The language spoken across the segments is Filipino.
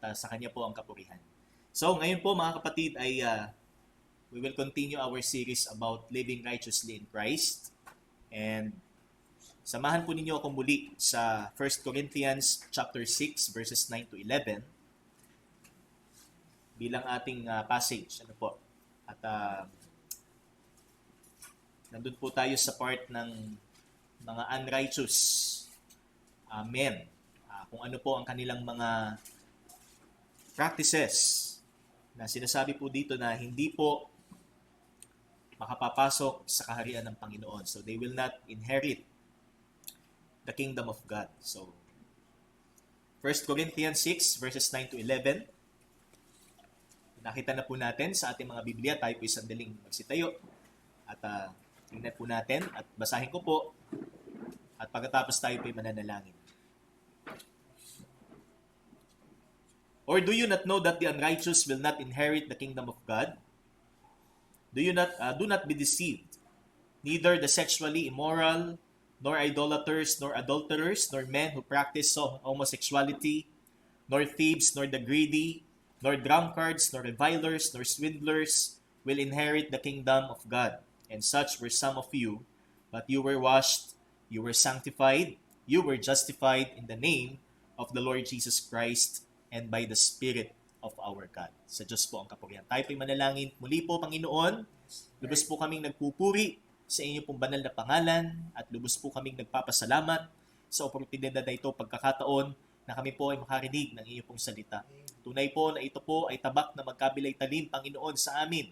sa Kanya po ang kapurihan. So ngayon po mga kapatid ay we will continue our series about living righteously in Christ. And samahan po ninyo ako muli sa 1 Corinthians chapter 6 verses 9 to 11 bilang ating passage. Ano po? At nandun po tayo sa part ng mga unrighteous men. Kung ano po ang kanilang mga practices na sinasabi po dito na hindi po makapapasok sa kaharian ng Panginoon. So they will not inherit the kingdom of God. So 1 Corinthians 6 verses 9 to 11. Nakita na po natin sa ating mga Biblia. Tayo po sandaling magsitayo. At tingnan po natin at basahin ko po. At pagkatapos tayo po mananalangin. Or do you not know that the unrighteous will not inherit the kingdom of God? Do not be deceived. Neither the sexually immoral, nor idolaters, nor adulterers, nor men who practice homosexuality, nor thieves, nor the greedy, nor drunkards, nor revilers, nor swindlers will inherit the kingdom of God. And such were some of you, but you were washed, you were sanctified, you were justified in the name of the Lord Jesus Christ and by the Spirit of our God. Sa Diyos po ang kapurihan. Tayo po'y manalangin. Muli po, Panginoon, lubos po kaming nagpupuri sa inyo pong banal na pangalan at lubos po kaming nagpapasalamat sa oportunidad na ito, pagkakataon na kami po ay makarinig ng inyo pong salita. Tunay po na ito po ay tabak na magkabilay talim, Panginoon, sa amin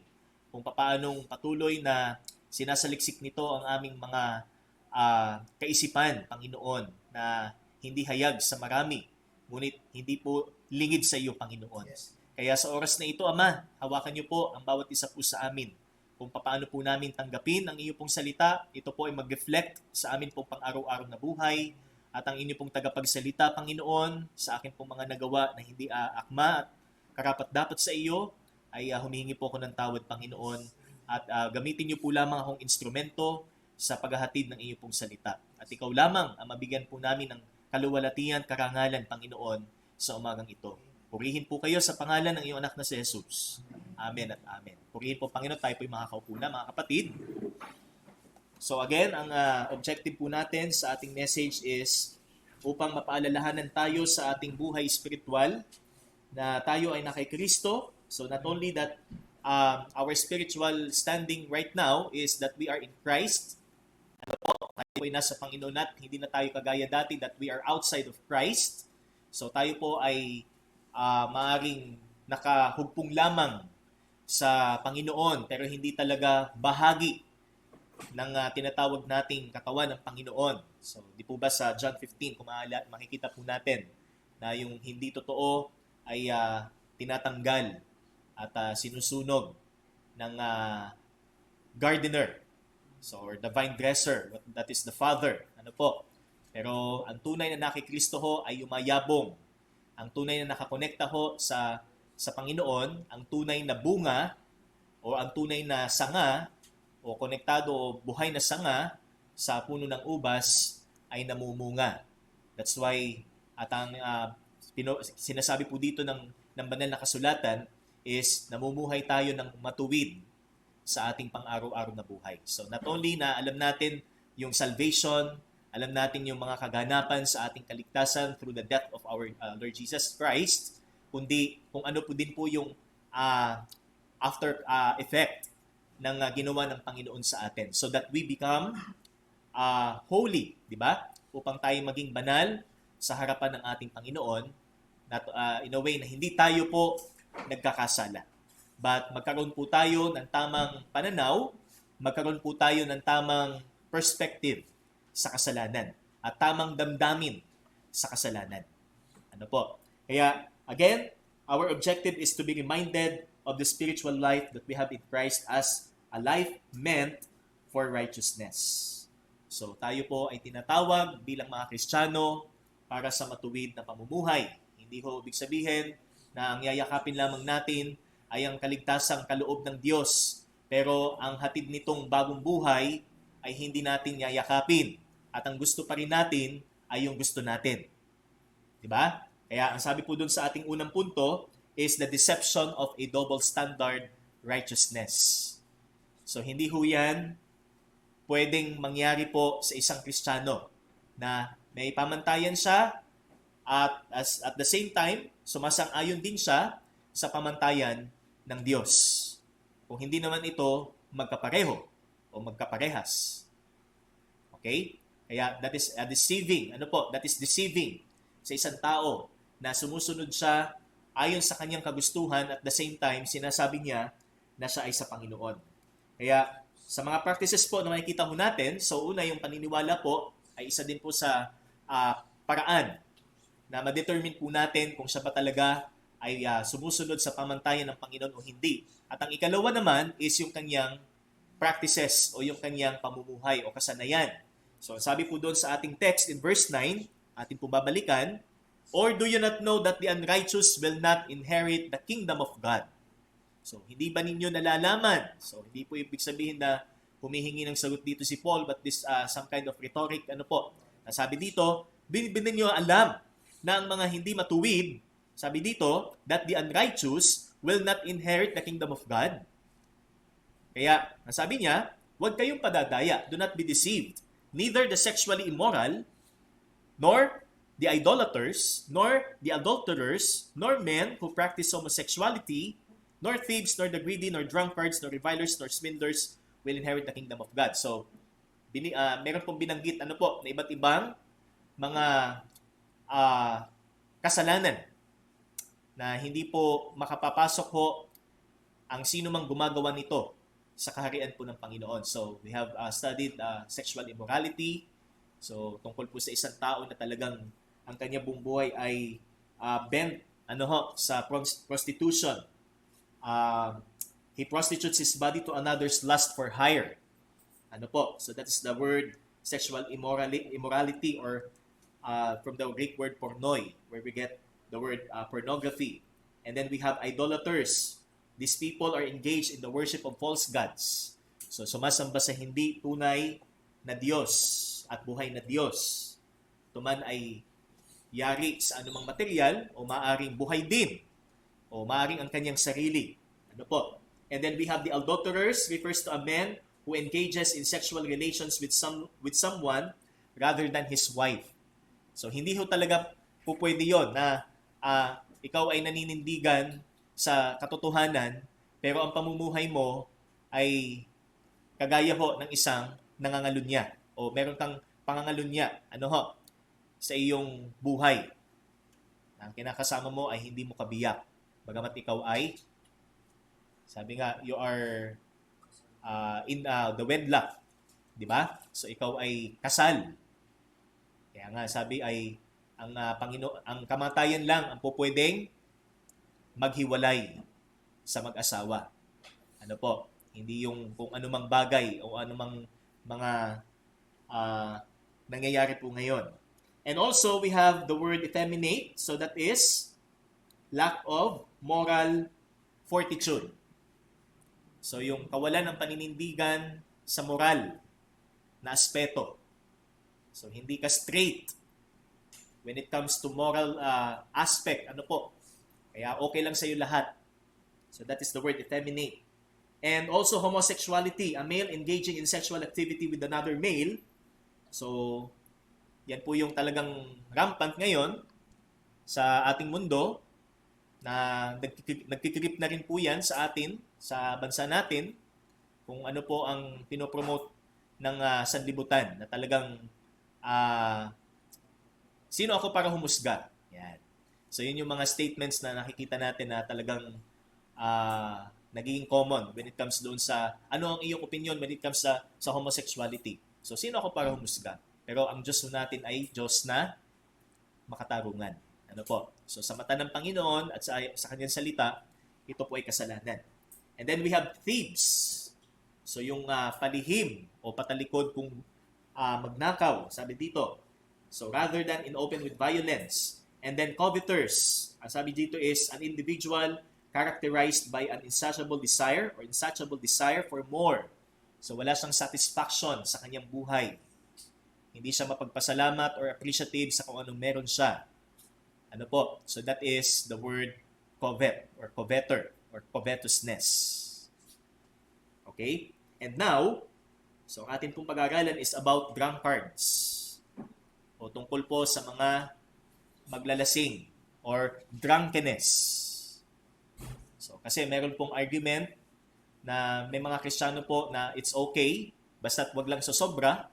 kung paanong patuloy na sinasaliksik nito ang aming mga kaisipan, Panginoon, na hindi hayag sa marami, ngunit hindi po lingid sa iyo, Panginoon. Yes. Kaya sa oras na ito, Ama, hawakan niyo po ang bawat isa po sa amin. Kung paano po namin tanggapin ang iyo pong salita, ito po ay mag-reflect sa amin pong pang-araw-araw na buhay. At ang inyo pong tagapagsalita, Panginoon, sa akin pong mga nagawa na hindi akma at karapat-dapat sa iyo, ay humihingi po ako ng tawad, Panginoon. At gamitin niyo po lamang akong instrumento sa paghahatid ng iyo pong salita. At ikaw lamang ang mabigyan po namin ng kaluwalhatian, karangalan, Panginoon, sa umagang ito. Purihin po kayo sa pangalan ng iyong anak na si Jesus. Amen at amen. Purihin po, Panginoon, tayo po'y makakaupo na, mga kapatid. So again, ang objective po natin sa ating message is upang mapaalalahanan tayo sa ating buhay spiritual na tayo ay na kay Kristo. So not only that our spiritual standing right now is that we are in Christ. Ano po, tayo ay nasa Panginoon at hindi na tayo kagaya dati that we are outside of Christ. So tayo po ay maaaring nakahugpong lamang sa Panginoon pero hindi talaga bahagi ng tinatawag nating katawan ng Panginoon. So di po ba sa John 15 kung makikita po natin na yung hindi totoo ay tinatanggal at sinusunog ng gardener. So or the vine dresser, that is the Father. Ano po? Pero ang tunay na nakikristo ho ay yumayabong. Ang tunay na nakakonekta ho sa Panginoon, ang tunay na bunga o ang tunay na sanga o konektado o buhay na sanga sa puno ng ubas ay namumunga. That's why at ang sinasabi po dito ng banal na kasulatan is namumuhay tayo ng matuwid sa ating pang-araw-araw na buhay. So not only na alam natin yung salvation, alam natin yung mga kaganapan sa ating kaligtasan through the death of our Lord Jesus Christ, kundi kung ano po din po yung after effect ng ginawa ng Panginoon sa atin so that we become holy, di ba? Upang tayo maging banal sa harapan ng ating Panginoon in a way na hindi tayo po nagkakasala. But magkaroon po tayo ng tamang pananaw, magkaroon po tayo ng tamang perspective sa kasalanan at tamang damdamin sa kasalanan. Ano po? Kaya, again, our objective is to be reminded of the spiritual life that we have in Christ as a life meant for righteousness. So, tayo po ay tinatawag bilang mga Kristiyano para sa matuwid na pamumuhay. Hindi ho ibig sabihin na ang yayakapin lamang natin ay ang kaligtasang kaloob ng Diyos. Pero ang hatid nitong bagong buhay ay hindi natin yayakapin. At ang gusto pa rin natin ay yung gusto natin. Diba? Kaya ang sabi po dun sa ating unang punto is the deception of a double standard righteousness. So hindi ho yan pwedeng mangyari po sa isang Kristiyano na may pamantayan siya at at the same time, sumasang-ayon din siya sa pamantayan ng Diyos. Kung hindi naman ito magkapareho o magkaparehas. Okay? Kaya that is deceiving. That is deceiving sa isang tao na sumusunod siya ayon sa kanyang kagustuhan at the same time sinasabi niya na siya ay sa Panginoon. Kaya sa mga practices po na makikita ho natin, so una yung paniniwala po ay isa din po sa paraan na ma-determine po natin kung siya ba talaga ay sumusunod sa pamantayan ng Panginoon o hindi. At ang ikalawa naman is yung kanyang practices o yung kanyang pamumuhay o kasanayan. So sabi po doon sa ating text in verse 9, atin po babalikan, or do you not know that the unrighteous will not inherit the kingdom of God? So hindi ba ninyo nalalaman? So hindi po ibig sabihin na humihingi ng sagot dito si Paul, but this some kind of rhetoric, sabi dito, binibinin nyo alam na ang mga hindi matuwid, sabi dito, that the unrighteous will not inherit the kingdom of God. Kaya, ang sabi niya, huwag kayong padadaya, do not be deceived. Neither the sexually immoral, nor the idolaters, nor the adulterers, nor men who practice homosexuality, nor thieves, nor the greedy, nor drunkards, nor revilers, nor swindlers will inherit the kingdom of God. So, meron pong binanggit na iba't ibang mga kasalanan na hindi po makapapasok ho ang sino mang gumagawa nito sa kaharian po ng Panginoon. So, we have studied sexual immorality. So, tungkol po sa isang tao na talagang ang kanya buong buhay ay bent sa prostitution. He prostitutes his body to another's lust for hire. So that is the word sexual immorality or from the Greek word pornoi, where we get the word pornography. And then we have idolaters. These people are engaged in the worship of false gods. So sumasamba sa hindi tunay na Diyos at buhay na Diyos. Ito man ay yari sa anumang material o maaring buhay din o maaring ang kanyang sarili. And then we have the adulterers, refers to a man who engages in sexual relations with someone rather than his wife. So hindi ho talaga po pwede yun na ikaw ay naninindigan sa katotohanan pero ang pamumuhay mo ay kagaya ho ng isang nangangalunya o meron kang pangangalunya sa iyong buhay. Ang kinakasama mo ay hindi mo kabiyak. Bagamat ikaw ay, sabi nga, you are in the wedlock. Di ba? So ikaw ay kasal. Kaya nga sabi ay ang ang kamatayan lang ang pupwedeng maghiwalay sa mag-asawa. Hindi yung kung anumang bagay o anumang mga nangyayari po ngayon. And also we have the word effeminate, so that is lack of moral fortitude. So yung kawalan ng paninindigan sa moral na aspeto. So hindi ka straight when it comes to moral aspect. Kaya okay lang sa iyo lahat. So that is the word effeminate. And also homosexuality, a male engaging in sexual activity with another male. So yan po yung talagang rampant ngayon sa ating mundo na nagkikrip na rin po yan sa atin, sa bansa natin, kung ano po ang pinopromote ng sanlibutan na talagang sino ako para humusga? Yan. So yun yung mga statements na nakikita natin na talagang nagiging common when it comes doon sa ano ang iyong opinion when it comes sa homosexuality. So sino ako para humusga? Pero ang Diyos natin ay Diyos na makatarungan. So sa mata ng Panginoon at sa kanyang salita, ito po ay kasalanan. And then we have thieves. So yung palihim o patalikod kung magnakaw, sabi dito. So rather than in open with violence. And then coveters. Ang sabi dito is an individual characterized by an insatiable desire for more. So wala siyang satisfaction sa kanyang buhay. Hindi siya mapagpasalamat or appreciative sa kung anong meron siya. Ano po? So that is the word covet or coveter or covetousness. Okay? And now, so ang atin pong pag-aaralan is about drunkards o tungkol po sa mga maglalasing or drunkenness. So kasi meron pong argument na may mga Kristiyano po na it's okay basta't wag lang sobra.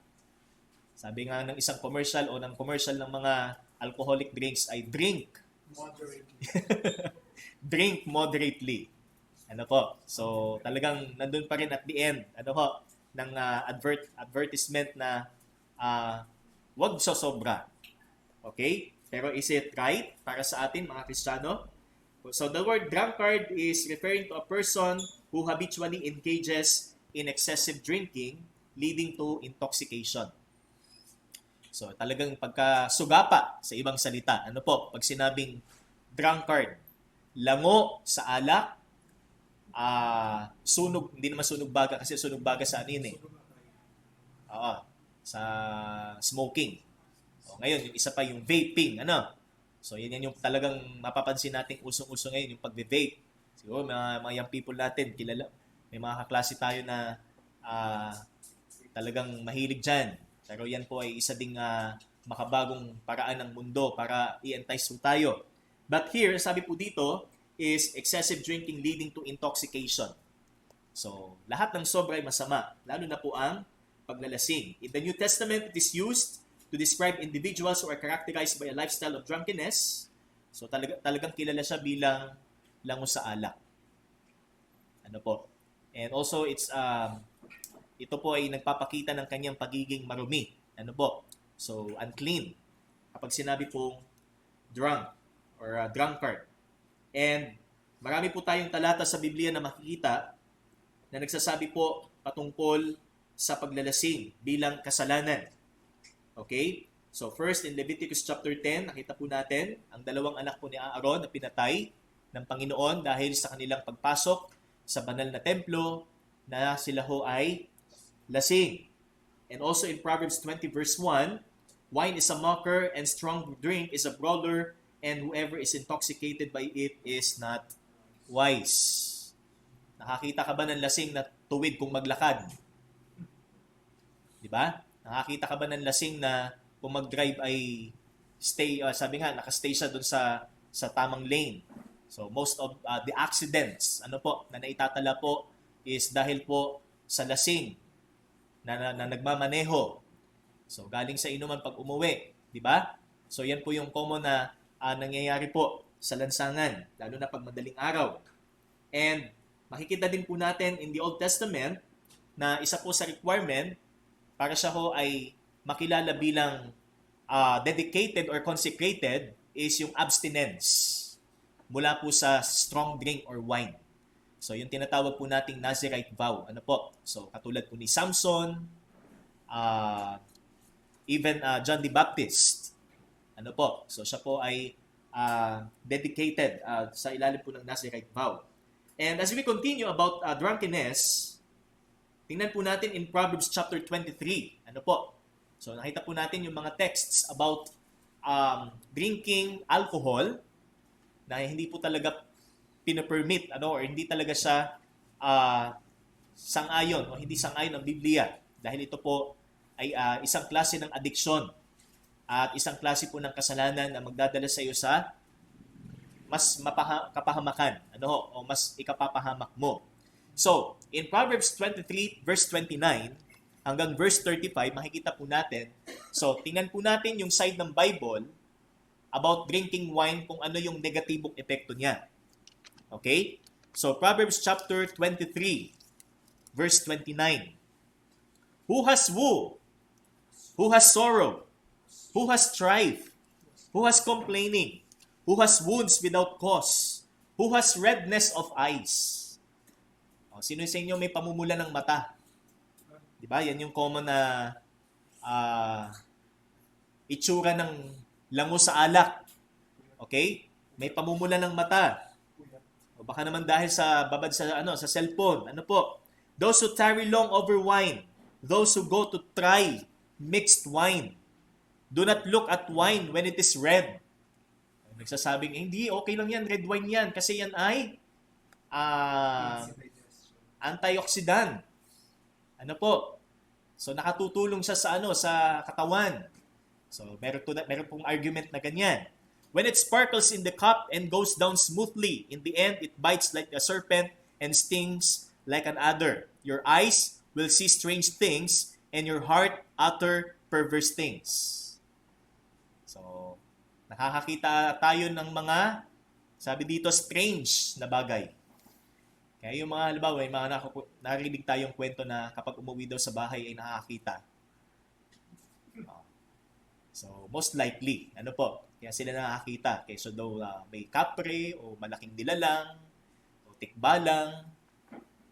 Sabi nga ng isang commercial o ng commercial ng mga alcoholic drinks ay drink Moderately. drink moderately. Ano po? So talagang nandun pa rin at the end ano po ng advertisement na wag sobra. Okay? Pero is it right para sa atin mga Kristiyano? So the word drunkard is referring to a person who habitually engages in excessive drinking leading to intoxication. So talagang pagkasugapa sa ibang salita. Ano po? Pag sinabing drunkard, lango sa alak, sunog, hindi naman sunog baga kasi sunog baga sa anin eh. Sa smoking. O, ngayon, yung isa pa yung vaping, ano? So, yan yung talagang mapapansin nating usong-uso ngayon, yung pagbe-vape. Siguro, mga young people natin, kilala, may mga kaklase tayo na talagang mahilig dyan. Pero yan po ay isa ding makabagong paraan ng mundo para i-entice tayo. But here, sabi po dito, is excessive drinking leading to intoxication. So, lahat ng sobra ay masama, lalo na po ang paglalasing. In the New Testament, it is used to describe individuals who are characterized by a lifestyle of drunkenness. So talagang kilala siya bilang lango sa alak. Ano po? And also ito po ay nagpapakita ng kanyang pagiging marumi. Ano po? So unclean. Kapag sinabi pong drunk or drunkard. And marami po tayong talata sa Biblia na makikita na nagsasabi po patungkol sa paglalasing bilang kasalanan. Okay? So first, in Leviticus chapter 10, nakita po natin ang dalawang anak po ni Aaron na pinatay ng Panginoon dahil sa kanilang pagpasok sa banal na templo na sila ho ay lasing. And also in Proverbs 20 verse 1, wine is a mocker and strong drink is a brawler, and whoever is intoxicated by it is not wise. Nakakita ka ba ng lasing na tuwid kung maglakad? Diba? Nakakita ka ba ng lasing na kung mag-drive ay sabi nga, nakastay siya doon sa tamang lane. So most of the accidents na naitatala po is dahil po sa lasing na nagmamaneho. So galing sa inuman pag umuwi, di ba? So yan po yung common na nangyayari po sa lansangan, lalo na pag madaling araw. And makikita din po natin in the Old Testament na isa po sa requirement para siya ho ay makilala bilang dedicated or consecrated is yung abstinence mula po sa strong drink or wine. So, yung tinatawag po nating Nazirite vow. Ano po? So, katulad po ni Samson, even John the Baptist. Ano po? So, siya po ay dedicated sa ilalim po ng Nazirite vow. And as we continue about drunkenness, tingnan po natin in Proverbs chapter 23. Ano po? So nakita po natin yung mga texts about drinking alcohol na hindi po talaga pinapermit or hindi talaga siya sang-ayon o hindi sang-ayon ng Biblia dahil ito po ay isang klase ng addiction at isang klase po ng kasalanan na magdadala sa iyo sa mas kapahamakan o mas ikapapahamak mo. So, in Proverbs 23 verse 29 hanggang verse 35, makikita po natin. So, tingnan po natin yung side ng Bible about drinking wine kung ano yung negatibong epekto niya. Okay? So, Proverbs chapter 23 verse 29. Who has woe? Who has sorrow? Who has strife? Who has complaining? Who has wounds without cause? Who has redness of eyes? Sino sa inyo may pamumula ng mata? Di ba? Yan yung common na itsura ng lango sa alak. Okay? May pamumula ng mata. O baka naman dahil sa babad sa cellphone. Ano po? Those who tarry long over wine, those who go to try mixed wine. Do not look at wine when it is red. Nagsasabing, hindi, okay lang yan, red wine yan, kasi yan ay antioxidant. Ano po? So nakatutulong siya sa sa katawan. So meron pong argument na ganyan. When it sparkles in the cup and goes down smoothly, in the end it bites like a serpent and stings like an adder. Your eyes will see strange things and your heart utter perverse things. So nakakakita tayo ng mga, sabi dito, strange na bagay. Kaya yung mga, halimbawa, may mga narinig tayong kwento na kapag umuwi daw sa bahay ay nakakita. So, most likely, ano po, kaya sila nakakita. Kaysa daw may kapre o malaking nilalang o tikbalang.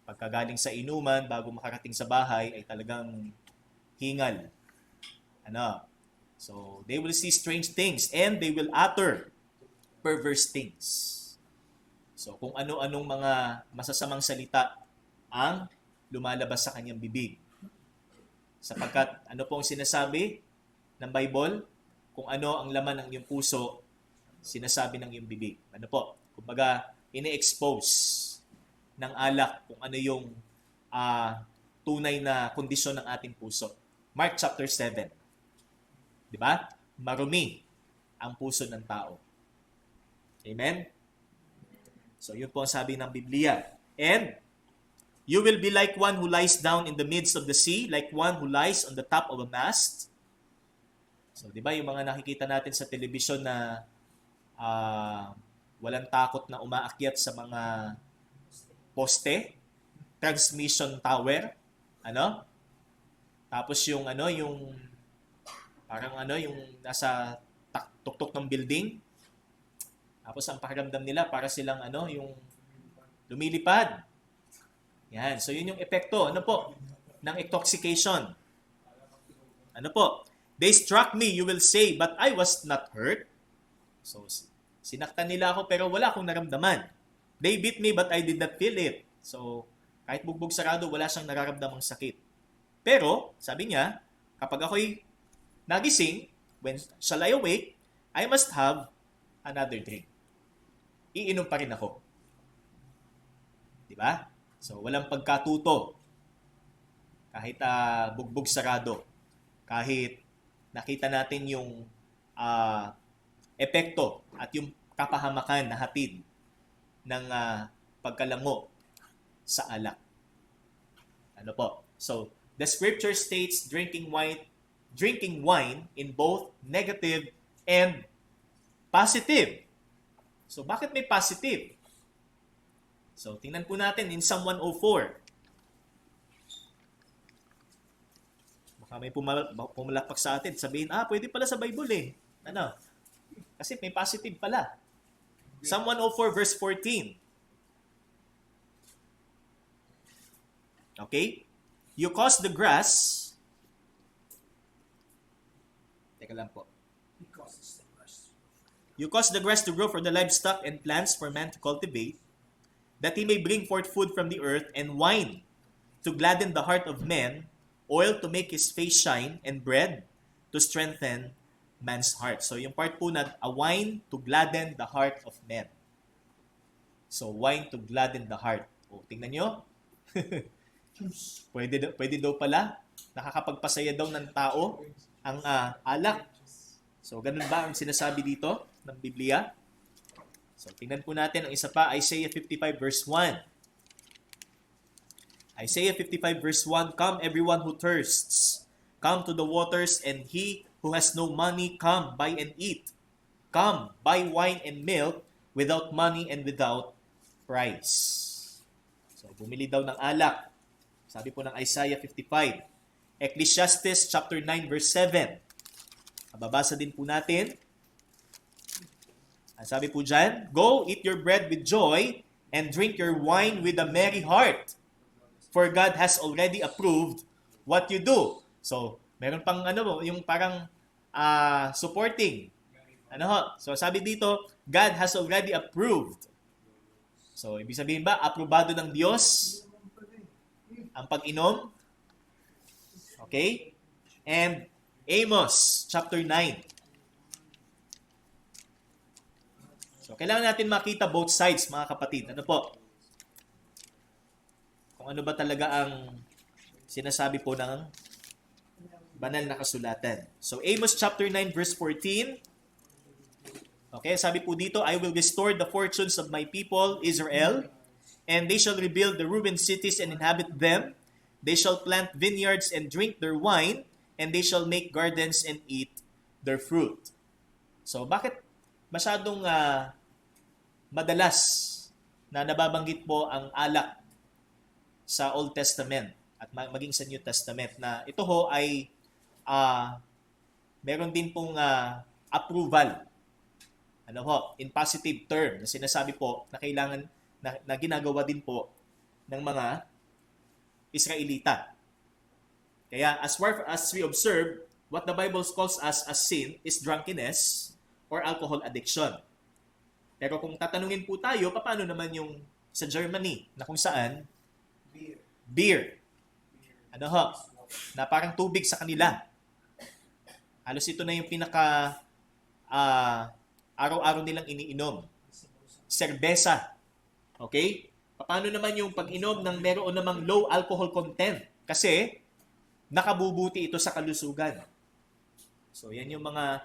Pagkagaling sa inuman, bago makarating sa bahay, ay talagang hingal. Ano? So, they will see strange things and they will utter perverse things. So, kung ano-anong mga masasamang salita ang lumalabas sa kanyang bibig. Sapagkat ano po ang sinasabi ng Bible? Kung ano ang laman ng iyong puso, sinasabi ng iyong bibig. Ano po? Kumbaga, ini-expose ng alak kung ano yung tunay na kondisyon ng ating puso. Mark chapter 7. Di ba? Marumi ang puso ng tao. Amen? So, yun po ang sabi ng Biblia. And, you will be like one who lies down in the midst of the sea, like one who lies on the top of a mast. So, di ba, yung mga nakikita natin sa telebisyon na walang takot na umaakyat sa mga poste, transmission tower, ano? Tapos yung parang yung nasa tuktok ng building. Tapos ang pakiramdam nila para silang yung lumilipad. Yan. So yun yung epekto, ng intoxication. Ano po? They struck me, you will say, but I was not hurt. So sinaktan nila ako pero wala akong naramdaman. They beat me but I did not feel it. So kahit bugbog sarado, wala siyang nararamdamang sakit. Pero, sabi niya, kapag ako'y nagising, when shall I awake, I must have another drink. Iinom pa rin ako. Diba? So, walang pagkatuto. Kahit bugbog sarado. Kahit nakita natin yung epekto at yung kapahamakan na hatid ng pagkalango sa alak. Ano po? So, the scripture states drinking wine in both negative and positive. So, bakit may positive? So, tingnan po natin in Psalm 104. Baka may pumalakpak sa atin. Sabihin, pwede pala sa Bible eh. Ano? Kasi may positive pala. Psalm 104 verse 14. Okay? You cause the grass. Teka lang po. You cause the grass to grow for the livestock and plants for man to cultivate, that he may bring forth food from the earth, and wine to gladden the heart of men, oil to make his face shine, and bread to strengthen man's heart. So yung part po na a wine to gladden the heart of men. So wine to gladden the heart. O, tingnan nyo. pwede daw pala. Nakakapagpasaya daw ng tao ang alak. So ganun ba ang sinasabi dito ng Biblia? So tingnan po natin ang isa pa, Isaiah 55 verse 1. Isaiah 55 verse 1, come everyone who thirsts, come to the waters, and he who has no money, come, buy and eat. Come, buy wine and milk without money and without price. So bumili daw ng alak. Sabi po ng Isaiah 55. Ecclesiastes chapter 9 verse 7. Mababasa din po natin. Ang sabi po dyan, go, eat your bread with joy, and drink your wine with a merry heart. For God has already approved what you do. So, meron pang yung parang supporting. So, sabi dito, God has already approved. So, ibig sabihin ba, aprobado ng Diyos ang pag-inom? Okay? And Amos chapter 9. So, kailangan natin makita both sides, mga kapatid. Ano po? Kung ano ba talaga ang sinasabi po ng banal na kasulatan. So, Amos chapter 9 verse 14. Okay, sabi po dito, I will restore the fortunes of my people, Israel, and they shall rebuild the ruined cities and inhabit them. They shall plant vineyards and drink their wine, and they shall make gardens and eat their fruit. So, bakit masyadong madalas na nababanggit po ang alak sa Old Testament at maging sa New Testament na ito ho ay meron din pong approval, ano ho, in positive term na sinasabi po na kailangan na ginagawa din po ng mga Israelita. Kaya as far as we observe, what the Bible calls us as sin is drunkenness or alcohol addiction. Pero kung tatanungin po tayo, paano naman yung sa Germany na kung saan beer. Ano ho? Na parang tubig sa kanila. Halos ito na yung pinaka araw-araw nilang iniinom. Serbesa. Okay? Paano naman yung pag-inom ng meron namang low alcohol content? Kasi nakabubuti ito sa kalusugan. So, yan yung mga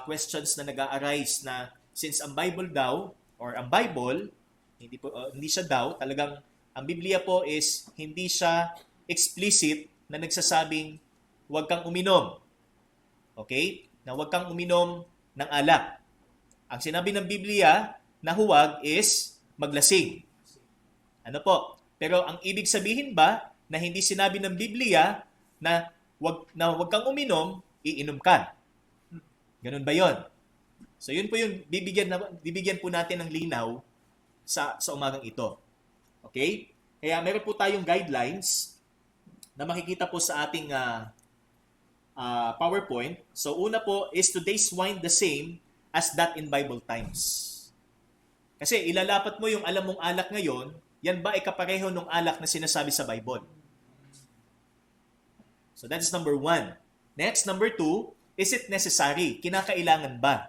questions na nag-a-arise na since ang Bible daw, or ang Bible, hindi siya daw, talagang ang Biblia po is hindi siya explicit na nagsasabing huwag kang uminom. Okay? Na huwag kang uminom ng alak. Ang sinabi ng Biblia na huwag is maglasing. Ano po? Pero ang ibig sabihin ba na hindi sinabi ng Biblia na huwag kang uminom, iinom ka? Ganun ba 'yon? So yun po yung bibigyan po natin ng linaw sa umagang ito. Okay? Kaya meron po tayong guidelines na makikita po sa ating PowerPoint. So una po, is today's wine the same as that in Bible times? Kasi ilalapat mo yung alam mong alak ngayon, yan ba ay kapareho ng alak na sinasabi sa Bible? So that is number 1. Next, number 2, is it necessary? Kinakailangan ba?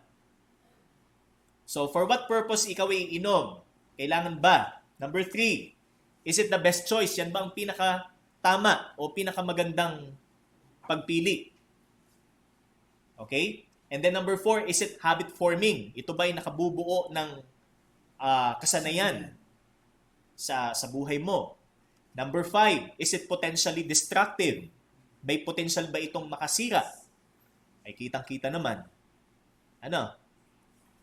So for what purpose ikaw ay iinom? Kailangan ba? Number 3, is it the best choice? Yan ba ang pinaka-tama o pinaka-magandang pagpili? Okay? And then number 4, is it habit forming? Ito ba ay nakabubuo ng kasanayan sa buhay mo? Number 5, is it potentially destructive? May potential ba itong makasira? Ay kitang-kita naman. Ano?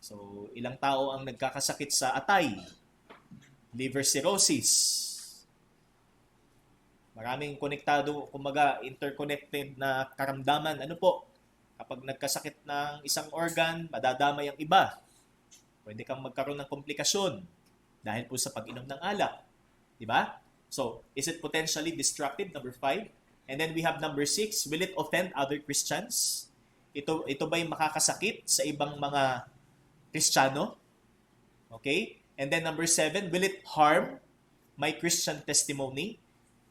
So, ilang tao ang nagkakasakit sa atay, liver cirrhosis. Maraming konektado, kumbaga interconnected na karamdaman. Ano po? Kapag nagkasakit ng isang organ, madadamay ang iba. Pwede kang magkaroon ng komplikasyon dahil po sa pag-inom ng alak. Diba? So, is it potentially destructive? Number 5. And then we have number 6, will it offend other Christians? Ito ba'y makakasakit sa ibang mga Kristiyano? Okay? And then number 7, will it harm my Christian testimony?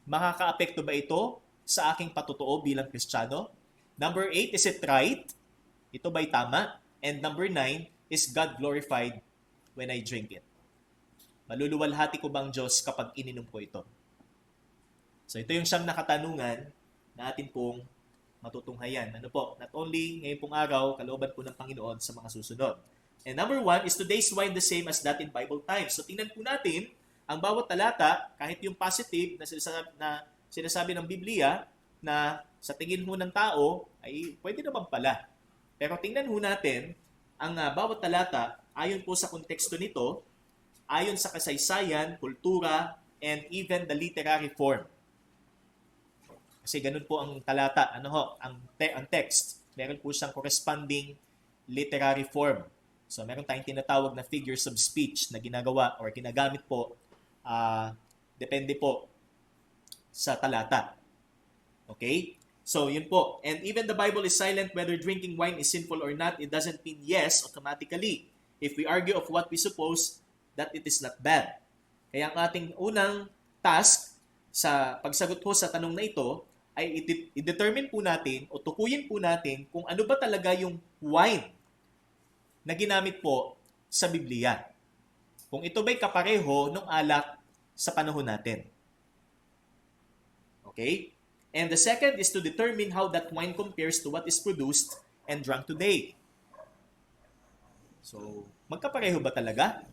Makakaapekto ba ito sa aking patotoo bilang Kristiyano? Number 8, is it right? Ito ba'y tama? And number 9, is God glorified when I drink it? Maluluwalhati ko bang Diyos kapag ininom ko ito? So ito yung siyang nakatanungan na atin pong matutunghayan. Ano po? Not only ngayon pong araw, kalooban po ng Panginoon sa mga susunod. And number 1, is today's wine the same as that in Bible times? So tingnan po natin, ang bawat talata, kahit yung positive na sinasabi ng Biblia, na sa tingin ho ng tao, ay pwede naman pala. Pero tingnan ho natin, ang bawat talata, ayon po sa konteksto nito, ayon sa kasaysayan, kultura, and even the literary form. Kasi ganun po ang talata, ang text. Meron po siyang corresponding literary form. So meron tayong tinatawag na figures of speech na ginagawa or ginagamit po, depende po sa talata. Okay? So, yun po. And even the Bible is silent whether drinking wine is sinful or not. It doesn't mean yes automatically. If we argue of what we suppose, that it is not bad. Kaya ang ating unang task sa pagsagot po sa tanong na ito ay i-determine po natin o tukuyin po natin kung ano ba talaga yung wine na ginamit po sa Biblia. Kung ito ba'y kapareho ng alak sa panahon natin. Okay? And the second is to determine how that wine compares to what is produced and drunk today. So, magkapareho ba talaga?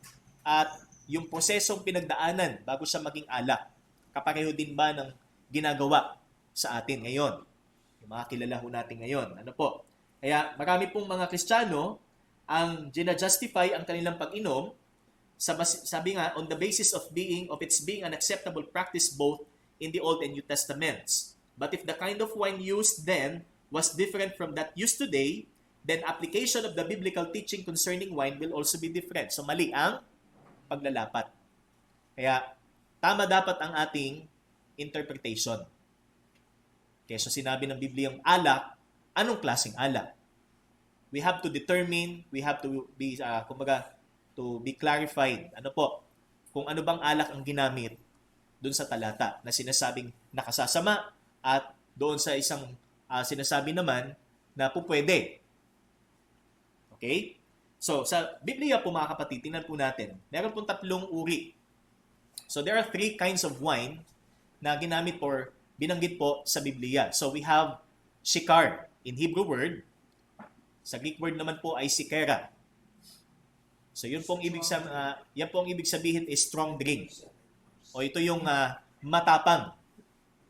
At yung prosesong pinagdaanan bago siya maging alak, kapareho din ba ng ginagawa sa atin ngayon? Yung mga kilala ho natin ngayon. Ano po? Kaya marami pong mga Kristiyano ang gina-justify ang kanilang pag-inom sabi nga, on the basis of its being an acceptable practice both in the Old and New Testaments. But if the kind of wine used then was different from that used today, then application of the biblical teaching concerning wine will also be different. So mali ang paglalapat. Kaya tama dapat ang ating interpretation. Kaya so sinabi ng Biblia ang alak, anong klaseng alak? We have to determine, we have to be, to be clarified. Ano po? Kung ano bang alak ang ginamit doon sa talata na sinasabing nakasasama at doon sa isang sinasabi naman na pupwede. Okay? So, sa Biblia po mga kapatid, tingnan po natin. Meron pong 3 uri. So, there are 3 kinds of wine na ginamit or binanggit po sa Biblia. So, we have shikar in Hebrew word. Sa Greek word naman po ay sikera. So, yan pong ibig sabihin is strong drink. O ito yung matapang.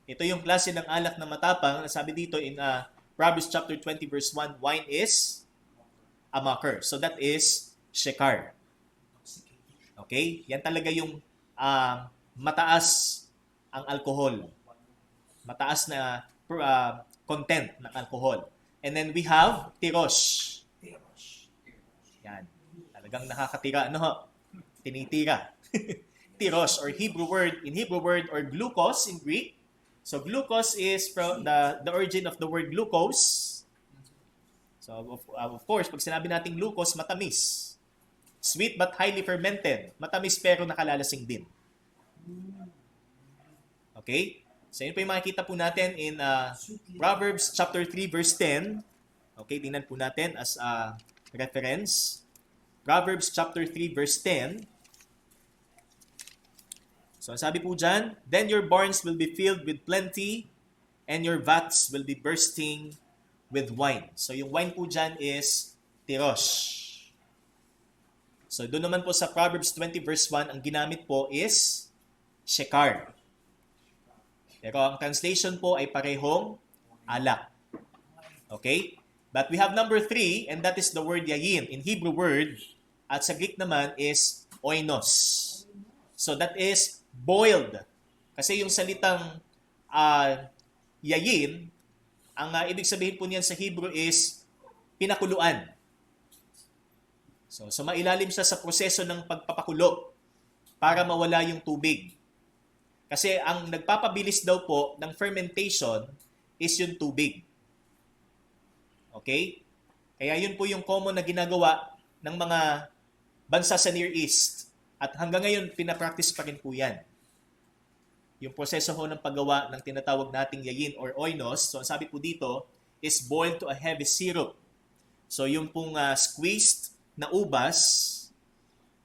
Ito yung klase ng alak na matapang. Sabi dito in Proverbs chapter 20 verse 1, wine is a mocker. So that is shekar. Okay? Yan talaga yung mataas ang alcohol. Mataas na content ng alcohol. And then we have tirosh. Yan. Talagang nakakatira. Tinitira. Tirosh or Hebrew word or glucose in Greek. So glucose is from the origin of the word glucose. So of course, pag sinabi natin glucose, matamis. Sweet but highly fermented. Matamis pero nakalalasing din. Okay? So yun po yung makikita po natin in Proverbs chapter 3 verse 10. Okay, tingnan po natin as a reference. Proverbs chapter 3 verse 10. So, sabi po dyan, then your barns will be filled with plenty and your vats will be bursting with wine. So, yung wine po dyan is tirosh. So, doon naman po sa Proverbs 20 verse 1, ang ginamit po is shekar. Pero ang translation po ay parehong alak. Okay? But we have number 3, and that is the word yayin in Hebrew word. At sa Greek naman is oinos. So, that is boiled. Kasi yung salitang yayin, ang ibig sabihin po niyan sa Hebrew is pinakuluan. So mailalim siya sa proseso ng pagpapakulo para mawala yung tubig. Kasi ang nagpapabilis daw po ng fermentation is yung tubig. Okay? Kaya yun po yung common na ginagawa ng mga bansa sa Near East. At hanggang ngayon, pinapractice pa rin po yan. Yung proseso ho ng paggawa ng tinatawag nating yayin or oinos, so ang sabi po dito, is boiled to a heavy syrup. So yung pong squeezed na ubas,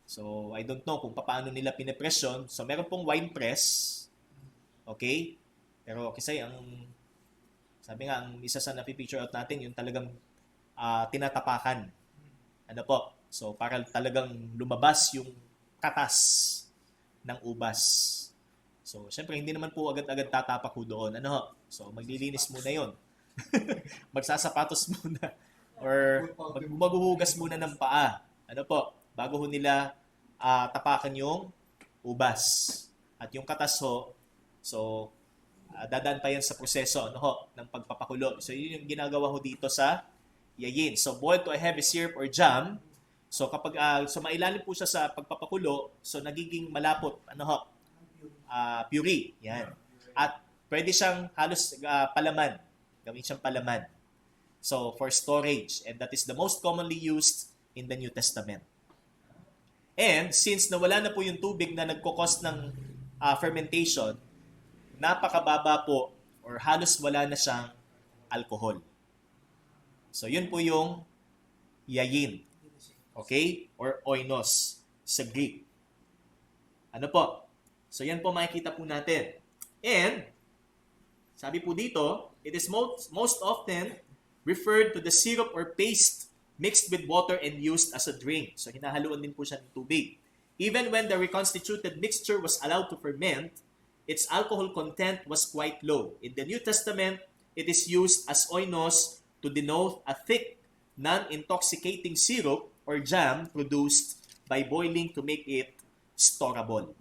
so I don't know kung paano nila pinipresyon. So meron pong wine press, okay? Pero kasi sabi nga, ang isa sa napipicture out natin, yung talagang tinatapakan. Ano po? So para talagang lumabas yung katas ng ubas. So, syempre, hindi naman po agad-agad tatapak ko doon. So, maglilinis muna yon. Magsasapatos muna. Or maghuhugas muna ng paa. Ano po? Bago ho nila tapakan yung ubas. At yung katas ho, so, dadaan pa yan sa proseso ng pagpapakulo. So, yun yung ginagawa ho dito sa yayin. So, boiled to a heavy syrup or jam. So kapag mailalim po siya sa pagpapakulo, so nagiging malapot, puree, yan. At pwede siyang halos palaman, gawin siyang palaman. So for storage, and that is the most commonly used in the New Testament. And since nawala na po yung tubig na nagko-cause ng fermentation, napakababa po or halos wala na siyang alcohol. So yun po yung yayin. Okay? Or oinos sa Greek. Ano po? So yan po makikita po natin. And, sabi po dito, it is most often referred to the syrup or paste mixed with water and used as a drink. So hinahaluan din po siya ng tubig. Even when the reconstituted mixture was allowed to ferment, its alcohol content was quite low. In the New Testament, it is used as oinos to denote a thick, non-intoxicating syrup or jam produced by boiling to make it storable.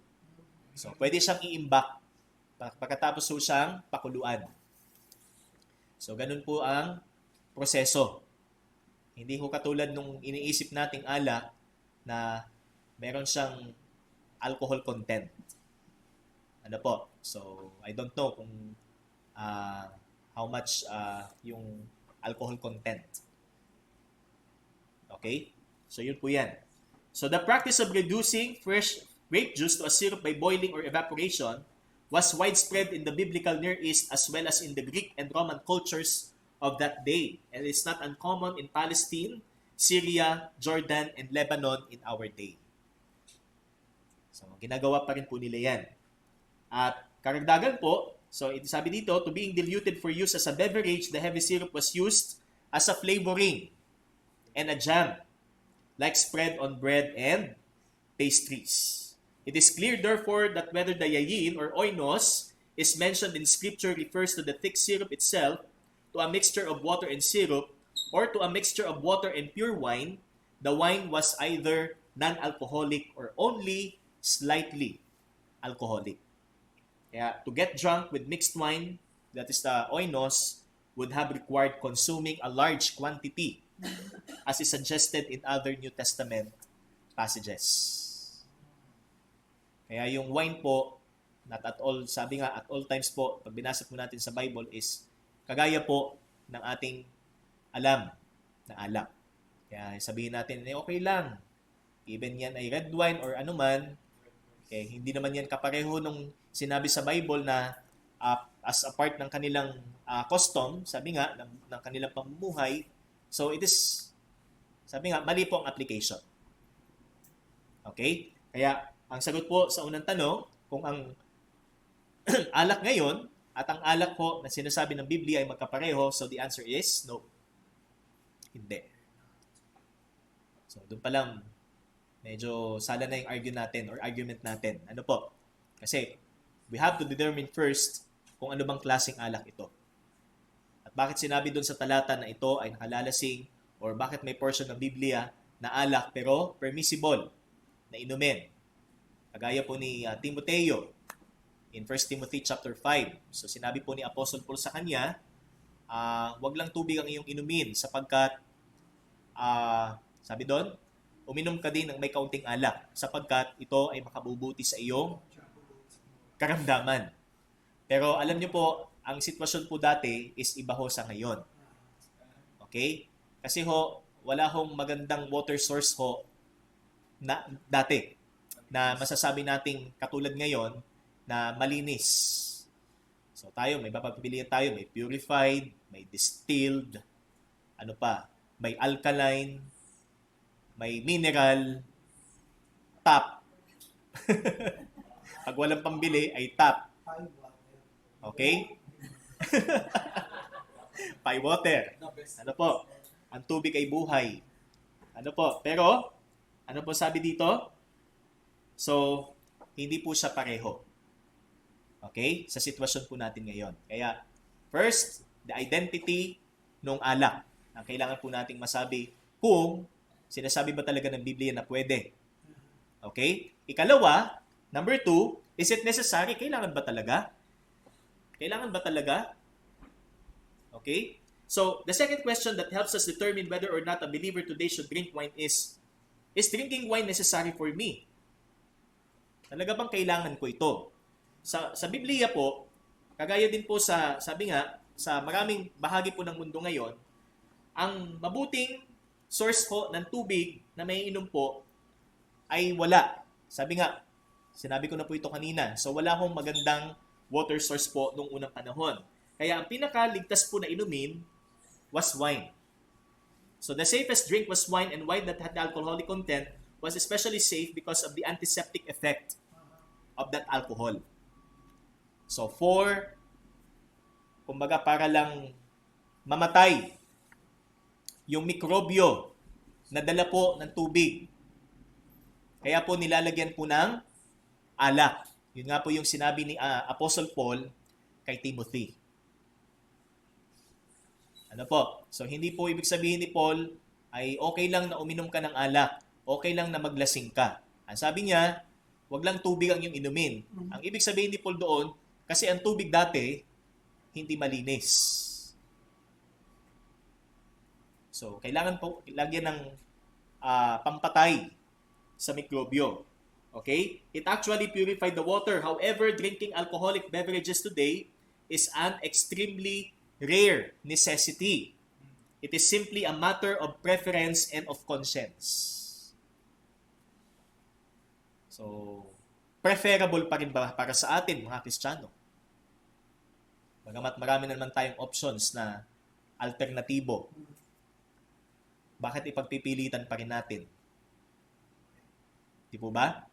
So, pwede siyang iimbak pagkatapos po siyang pakuluan. So, ganun po ang proseso. Hindi ko katulad nung iniisip nating alak na meron siyang alcohol content. Ano po? So, I don't know kung how much yung alcohol content. Okay? So, yun po yan. So, the practice of reducing fresh grape juice to a syrup by boiling or evaporation was widespread in the biblical Near East as well as in the Greek and Roman cultures of that day. And it's not uncommon in Palestine, Syria, Jordan, and Lebanon in our day. So, ginagawa pa rin po nila yan. At karagdagan po, so sabi dito, to being diluted for use as a beverage, the heavy syrup was used as a flavoring and a jam, like spread on bread and pastries. It is clear, therefore, that whether the yayin or oinos is mentioned in Scripture refers to the thick syrup itself, to a mixture of water and syrup, or to a mixture of water and pure wine. The wine was either non-alcoholic or only slightly alcoholic. Kaya, to get drunk with mixed wine, that is the oinos, would have required consuming a large quantity, as is suggested in other New Testament passages. Kaya yung wine po, not at all, sabi nga, at all times po, pag binasa po natin sa Bible is, kagaya po ng ating alam na alak. Kaya sabihin natin, okay lang. Even yan ay red wine or anuman, okay, hindi naman yan kapareho nung sinabi sa Bible na as a part ng kanilang custom, sabi nga, ng kanilang pamumuhay. So it is, sabi nga, mali po ang application. Okay? Kaya, ang sagot po sa unang tanong, kung ang alak ngayon at ang alak po na sinasabi ng Biblia ay magkapareho, so the answer is no. Hindi. So, doon pa lang, medyo sala na yung argument natin. Ano po? Kasi, we have to determine first kung ano bang klaseng alak ito. At bakit sinabi doon sa talata na ito ay nakalalasing or bakit may portion ng Biblia na alak pero permissible na inumin. Kagaya po ni Timoteo in 1 Timothy chapter 5. So sinabi po ni Apostle Paul sa kanya, wag lang tubig ang iyong inumin sapagkat, sabi doon, uminom ka din ng may kaunting alak sapagkat ito ay makabubuti sa iyong karamdaman. Pero alam niyo po, ang sitwasyon po dati is iba ho sa ngayon. Okay? Kasi ho, wala hong magandang water source ho na dati na masasabi nating katulad ngayon na malinis. So tayo, may mapapilian tayo, may purified, may distilled, ano pa, may alkaline, may mineral, tap. Pag walang pambili ay tap. Okay? Pie water. Ano po? Ang tubig ay buhay. Ano po? Pero, ano po sabi dito? So, hindi po siya pareho. Okay? Sa sitwasyon po natin ngayon. Kaya, first, the identity ng alak. Ang kailangan po nating masabi kung sinasabi ba talaga ng Biblia na pwede. Okay? Ikalawa, number 2, is it necessary? Kailangan ba talaga? Kailangan ba talaga? Okay? So, the second question that helps us determine whether or not a believer today should drink wine is drinking wine necessary for me? Talaga bang kailangan ko ito? Sa Biblia po, kagaya din po sa, sabi nga, sa maraming bahagi po ng mundo ngayon, ang mabuting source po ng tubig na may inom po ay wala. Sabi nga, sinabi ko na po ito kanina. So wala hong magandang water source po nung unang panahon. Kaya ang pinakaligtas po na inumin was wine. So the safest drink was wine, and wine that had alcoholic content was especially safe because of the antiseptic effect of that alcohol. So kumbaga para lang mamatay yung mikrobyo na dala po ng tubig. Kaya po nilalagyan po ng alak. Yun nga po yung sinabi ni Apostle Paul kay Timothy. Ano po? So hindi po ibig sabihin ni Paul ay okay lang na uminom ka ng alak. Okay lang na maglasing ka. Ang sabi niya, wag lang tubig ang iyong inumin. Ang ibig sabihin ni Paul doon, kasi ang tubig dati, hindi malinis. So, kailangan po lagyan ng pampatay sa mikrobyo. Okay? It actually purified the water. However, drinking alcoholic beverages today is an extremely rare necessity. It is simply a matter of preference and of conscience. So, preferable pa rin ba para sa atin, mga Kristiyano? Bagamat marami na naman tayong options na alternatibo, bakit ipagpipilitan pa rin natin? Di po ba?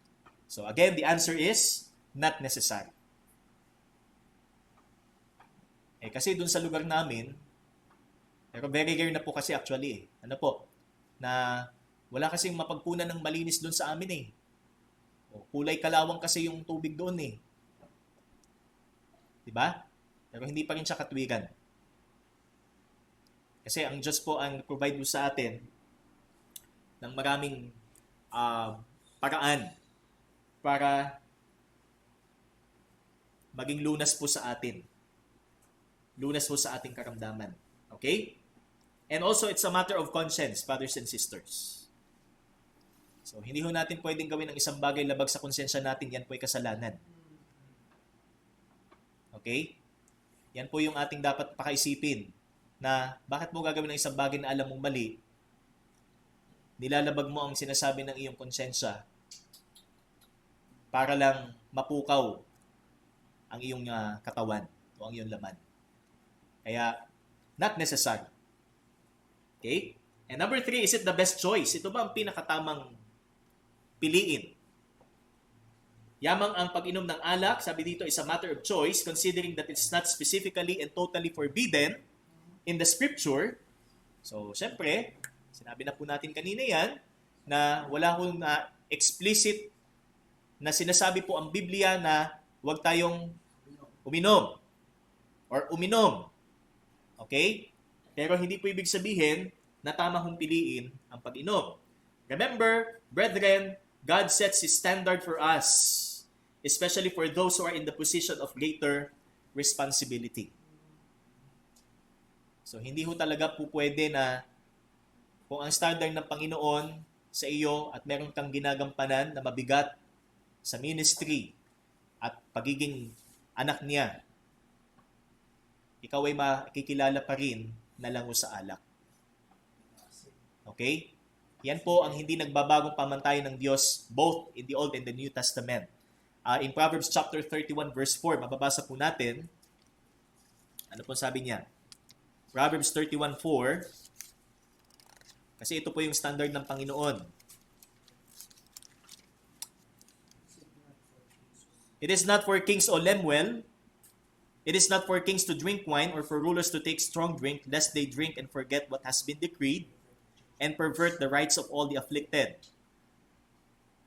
So again, the answer is not necessary. Kasi dun sa lugar namin, pero very rare na po kasi actually Ano po? Na wala kasing mapagkunan ng malinis dun sa amin kulay kalawang kasi yung tubig doon Di ba? Pero hindi pa rin siya katwiran. Kasi ang Diyos po ang provide mo sa atin ng maraming paraan para maging lunas po sa atin. Lunas po sa ating karamdaman. Okay? And also, it's a matter of conscience, brothers and sisters. So, hindi ho natin pwedeng gawin ang isang bagay labag sa konsensya natin, yan po ay kasalanan. Okay? Yan po yung ating dapat pakaisipin na bakit mo gagawin ang isang bagay na alam mong mali, nilalabag mo ang sinasabi ng iyong konsensya para lang mapukaw ang iyong katawan o ang iyong laman. Kaya, not necessary. Okay? And number 3, is it the best choice? Ito ba ang pinakatamang piliin? Yamang ang pag-inom ng alak, sabi dito, is a matter of choice considering that it's not specifically and totally forbidden in the scripture. So, syempre, sinabi na po natin kanina yan, na wala kong explicit na sinasabi po ang Biblia na huwag tayong uminom or uminom. Okay? Pero hindi po ibig sabihin na tama kong piliin ang pag-inom. Remember, brethren, God sets His standard for us, especially for those who are in the position of greater responsibility. So, hindi ho talaga po pwede na kung ang standard ng Panginoon sa iyo at meron kang ginagampanan na mabigat sa ministry at pagiging anak niya, ikaw ay makikilala pa rin na lango sa alak. Okay? Yan po ang hindi nagbabagong pamantayan ng Diyos both in the Old and the New Testament. In Proverbs chapter 31 verse 4, mababasa po natin. Ano po sabi niya? Proverbs 31:4. Kasi ito po yung standard ng Panginoon. It is not for kings, O Lemuel. It is not for kings to drink wine or for rulers to take strong drink, lest they drink and forget what has been decreed and pervert the rights of all the afflicted.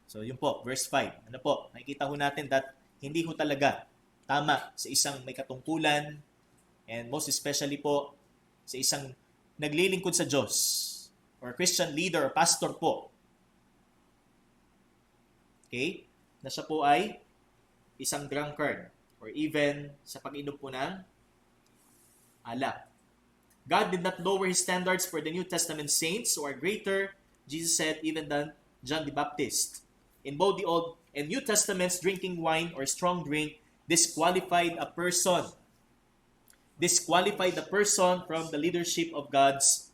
So, yun po, verse 5. Ano po? Nakikita ho natin that hindi ho talaga tama sa isang may katungkulan and most especially po sa isang naglilingkod sa Diyos or Christian leader or pastor po. Okay? Na siya po ay isang drunkard or even sa pag-inom po ng alak. God did not lower His standards for the New Testament saints who are greater, Jesus said, even than John the Baptist. In both the Old and New Testaments, drinking wine or strong drink disqualified a person. Disqualified the person from the leadership of God's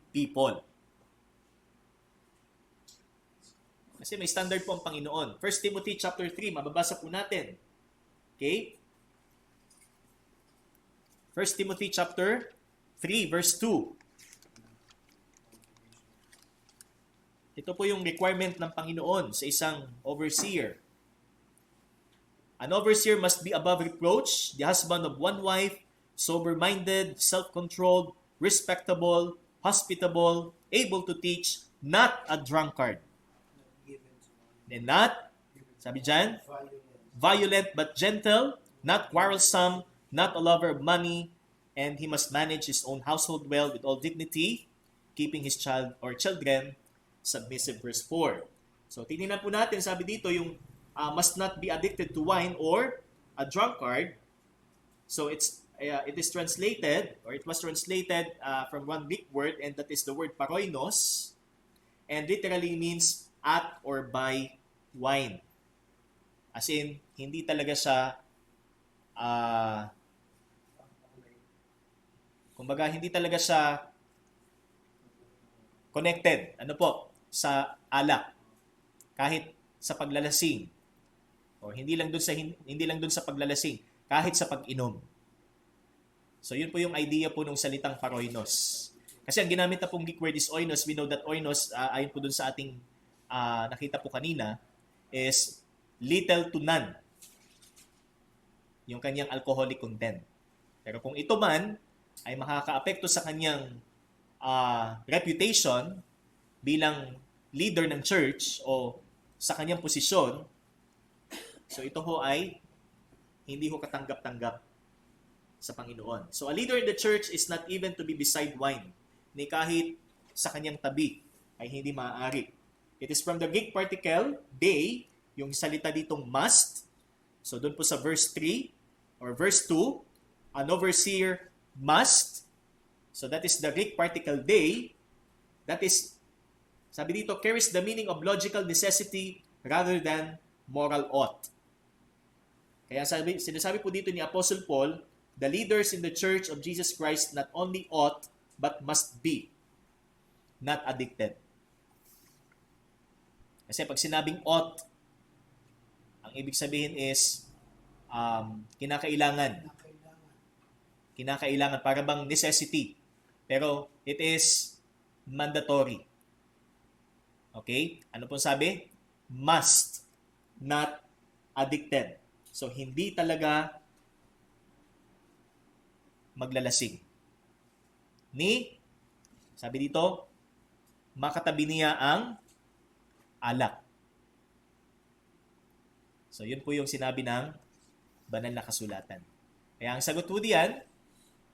people. Kasi may standard po ang Panginoon. 1 Timothy chapter 3, mababasa po natin. Okay? 1 Timothy chapter 3, verse 2. Ito po yung requirement ng Panginoon sa isang overseer. An overseer must be above reproach, the husband of one wife, sober-minded, self-controlled, respectable, hospitable, able to teach, not a drunkard. And not, sabi dyan, violent but gentle, not quarrelsome, not a lover of money, and he must manage his own household well with all dignity, keeping his child or children submissive. Verse 4. So, tingnan po natin, sabi dito, yung must not be addicted to wine or a drunkard. So, it is translated, or it was translated from one Greek word, and that is the word paroinos, and literally means at or by wine. As in, hindi talaga siya, kumbaga, hindi talaga siya connected, sa alak. Kahit sa paglalasing. O hindi lang dun sa paglalasing, kahit sa pag-inom. So, yun po yung idea po ng salitang paroinos. Kasi ang ginamit na pong Greek word is oinos. We know that oinos, ayon po dun sa ating nakita po kanina, is little to none yung kanyang alcoholic content. Pero kung ito man ay makakaapekto sa kanyang reputation bilang leader ng church o sa kanyang posisyon, so ito ho ay hindi ho katanggap-tanggap sa Panginoon. So a leader in the church is not even to be beside wine, ni kahit sa kanyang tabi ay hindi maaari. It is from the Greek particle, they, yung salita ditong must. So doon po sa verse 3 or verse 2, an overseer must. So that is the Greek particle they. That is, sabi dito, carries the meaning of logical necessity rather than moral ought. Kaya sinasabi po dito ni Apostle Paul, the leaders in the Church of Jesus Christ not only ought, but must be not addicted. Kasi pag sinabing ought, ang ibig sabihin is kinakailangan. Kinakailangan, para bang necessity. Pero it is mandatory. Okay? Ano pong sabi? Must, not addicted. So, hindi talaga maglalasing. Sabi dito, makatabi niya ang alak. So, yun po yung sinabi ng banal na kasulatan. Kaya ang sagot po diyan,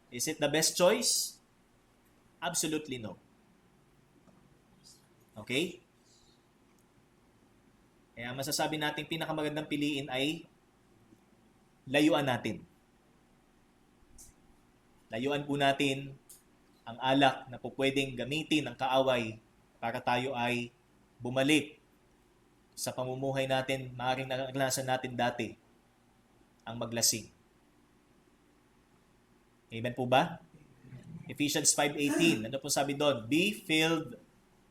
is it the best choice? Absolutely no. Okay? Kaya masasabi natin pinakamagandang piliin ay layuan natin. Layuan po natin ang alak na po pwedeng gamitin ng kaaway para tayo ay bumalik sa pamumuhay natin, maaaring naranasan natin dati, ang maglasing. Amen po ba? Ephesians 5:18, ano po sabi doon? Be filled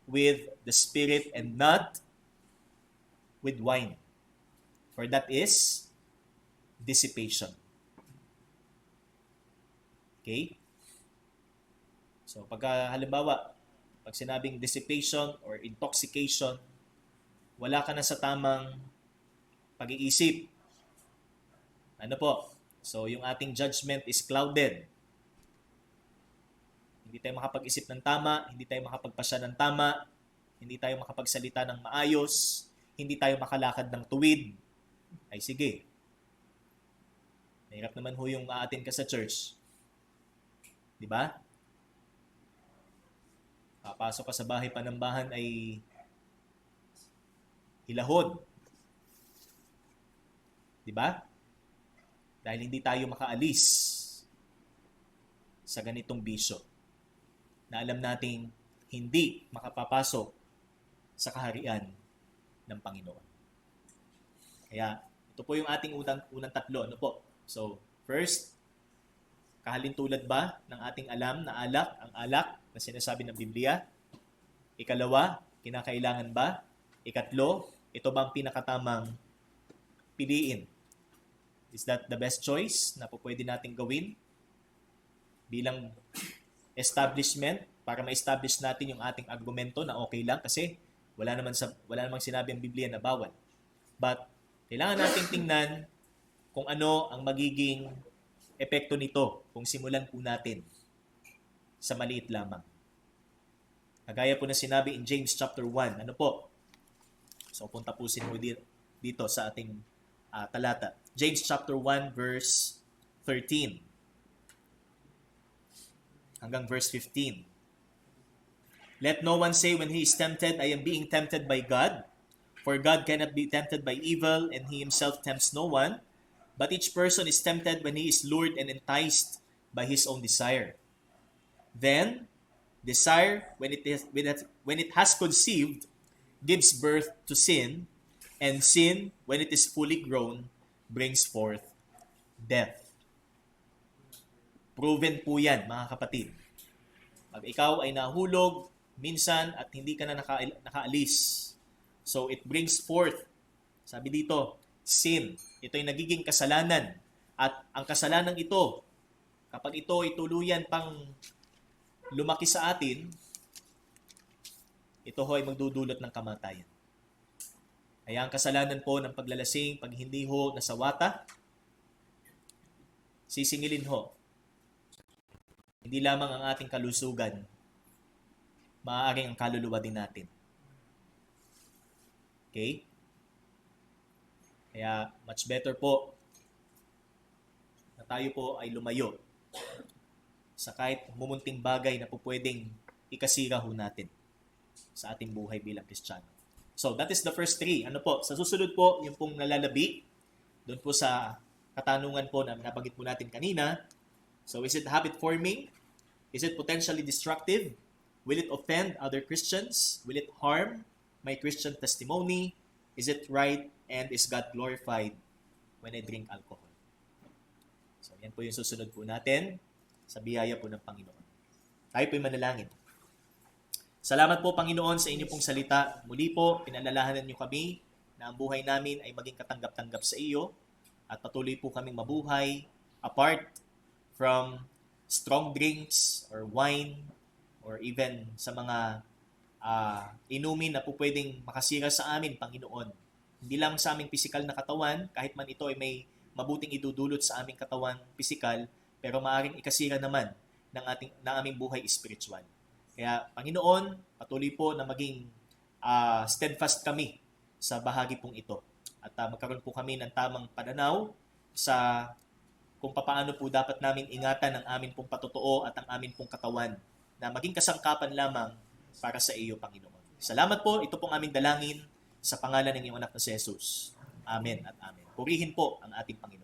with the Spirit and not with wine. For that is dissipation. Okay? So, halimbawa, pag sinabing dissipation or intoxication, wala ka na sa tamang pag-iisip. Ano po? So, yung ating judgment is clouded. Hindi tayo makapag-isip ng tama, hindi tayo makapagpasya ng tama, hindi tayo makapagsalita ng maayos, hindi tayo makalakad ng tuwid. Ay sige. Mahirap naman ho yung aatin ka sa church. Di ba? Papasok ka sa bahay panambahan ay hilahod. Di ba? Dahil hindi tayo makaalis sa ganitong bisyo na alam nating hindi makapapasok sa kaharian ng Panginoon. Kaya, ito po yung ating unang tatlo. Ano po? So, first, kahalintulad ba ng ating alam na alak, ang alak na sinasabi ng Biblia? Ikalawa, kinakailangan ba? Ikatlo, ito ba ang pinakatamang piliin? Is that the best choice na po pwede natin gawin bilang establishment para ma-establish natin yung ating argumento na okay lang? Kasi Wala namang sinabi ang Biblia na bawal. But kailangan nating tingnan kung ano ang magiging epekto nito kung simulan po natin sa maliit lamang. Kagaya po na sinabi in James chapter 1. Ano po? So punta po mo dito sa ating talata. James chapter 1 verse 13 hanggang verse 15. Let no one say when he is tempted, I am being tempted by God. For God cannot be tempted by evil, and he himself tempts no one. But each person is tempted when he is lured and enticed by his own desire. Then, desire, when it has conceived, gives birth to sin, and sin, when it is fully grown, brings forth death. Proven po yan, mga kapatid. Pag ikaw ay nahulog, minsan at hindi ka na nakaalis, so it brings forth, sabi dito, sin. Ito ay nagiging kasalanan. At ang kasalanan ito, kapag ito ay tuluyan pang lumaki sa atin, ito ho ay magdudulot ng kamatayan. Kaya ang kasalanan po ng paglalasing, pag hindi ho nasawata, sisingilin ho. Hindi lamang ang ating kalusugan, maaaring ang kaluluwa din natin. Okay? Kaya much better po na tayo po ay lumayo sa kahit mumunting bagay na po pwedeng ikasira ho natin sa ating buhay bilang Kristiyano. So, that is the first three. Ano po? Sa susunod po, yung pong nalalabi, doon po sa katanungan po na nabanggit po natin kanina. So, is it habit forming? Is it potentially destructive? Will it offend other Christians? Will it harm my Christian testimony? Is it right? And is God glorified when I drink alcohol? So, yan po yung susunod po natin sa biyaya po ng Panginoon. Tayo po yung manalangin. Salamat po, Panginoon, sa inyo pong salita. Muli po, pinalalahanan niyo kami na ang buhay namin ay maging katanggap-tanggap sa iyo at patuloy po kaming mabuhay apart from strong drinks or wine or even sa mga inumin na po pwedeng makasira sa amin, Panginoon. Hindi lang sa aming pisikal na katawan, kahit man ito ay may mabuting idudulot sa aming katawan pisikal, pero maaaring ikasira naman ng aming buhay spiritual. Kaya, Panginoon, patuloy po na maging steadfast kami sa bahagi pong ito. At magkaroon po kami ng tamang pananaw sa kung paano po dapat namin ingatan ang amin pong patotoo at ang amin pong katawan na maging kasangkapan lamang para sa iyo, Panginoon. Salamat po. Ito pong aming dalangin sa pangalan ng iyong anak na si Jesus. Amen at amen. Purihin po ang ating Panginoon.